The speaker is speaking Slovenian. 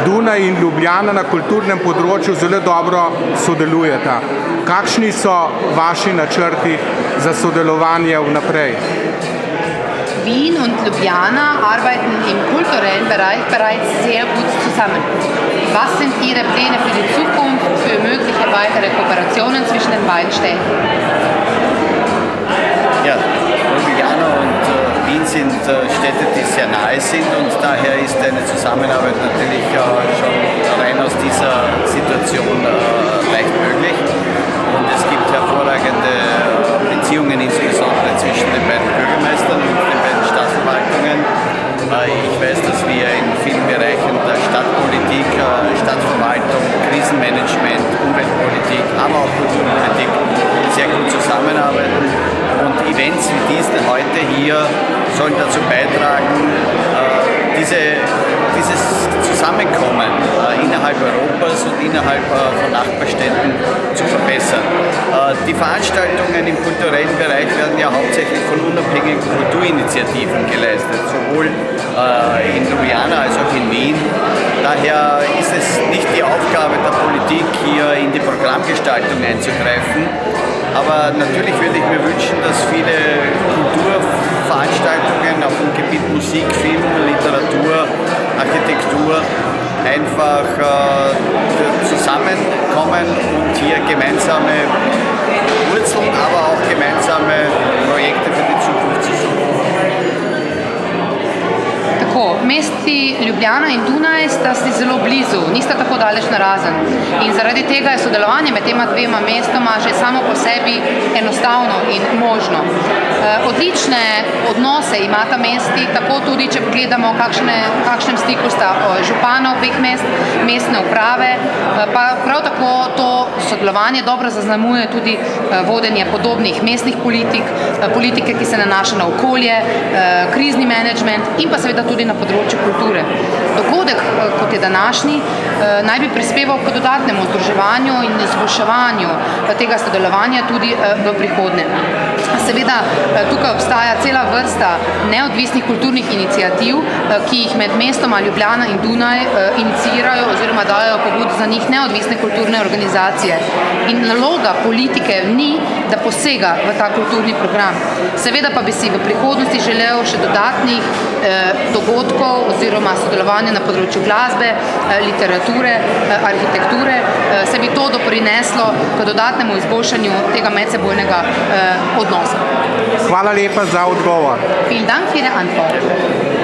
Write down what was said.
Dunaj in Ljubljana na kulturnem področju zelo dobro sodelujeta. Kakšni so vaši načrti za sodelovanje vnaprej? Wien und Ljubljana arbeiten im kulturellen Bereich bereits sehr gut zusammen. Was sind Ihre Pläne für die Zukunft, für mögliche weitere Kooperationen zwischen den beiden Städten? Ja, Ljubljana und Wien sind Städte, die sehr nahe sind und daher ist eine Zusammenarbeit natürlich schon rein aus dieser Situation leicht möglich. Und es gibt hervorragende Beziehungen insbesondere zwischen den beiden Bürgermeistern und den beiden Stadtverwaltungen. Ich weiß, dass wir in vielen Bereichen der Stadtpolitik, Stadtverwaltung, Krisenmanagement, Umweltpolitik, aber auch Kulturpolitik sehr gut zusammenarbeiten. Und Events wie diesen heute hier sollen dazu beitragen, dieses Zusammenkommen innerhalb Europas und innerhalb von Nachbarstädten zu verbessern. Die Veranstaltungen im kulturellen Bereich werden ja hauptsächlich von unabhängigen Kulturinitiativen geleistet, sowohl in Ljubljana als auch in Wien. Daher ist es nicht die Aufgabe der Politik, hier in die Programmgestaltung einzugreifen. Aber natürlich würde ich mir wünschen, dass viele Kulturveranstaltungen auf dem Gebiet Musik, Film, Literatur, Architektur einfach zusammenkommen und hier gemeinsame Wurzeln, aber auch gemeinsame Projekte für die Zukunft zu suchen. Tako, mesti Ljubljana in Dunaj sta si zelo blizu, nista tako daleč narazen. In zaradi tega je sodelovanje med tema dvema mestoma že samo po sebi enostavno in možno. Odlične odnose imata mesti, tako tudi, če gledamo, kakšnem stiku sta župana obeh mest, mestne uprave, pa prav tako to sodelovanje dobro zaznamuje tudi vodenje podobnih mestnih politik, politike, ki se nanaša na okolje, krizni menedžment in pa seveda tudi na področju kulture. Dogodek, kot je današnji, naj bi prispeval k dodatnemu združevanju in izboljševanju tega sodelovanja tudi v prihodnje. Seveda, tukaj obstaja cela vrsta neodvisnih kulturnih iniciativ, ki jih med mestoma Ljubljana in Dunaj iniciirajo oziroma dajo pobud za njih neodvisne kulturne organizacije. In naloga politike ni, da posega v ta kulturni program. Seveda pa bi si v prihodnosti želel še dodatnih dogodkov oziroma sodelovanja na področju glasbe, literature, arhitekture, se bi to doprineslo k dodatnemu izboljšanju tega medsebojnega odnosa. Hvala lepa za odgovor. Vielen Dank für Ihre Antwort.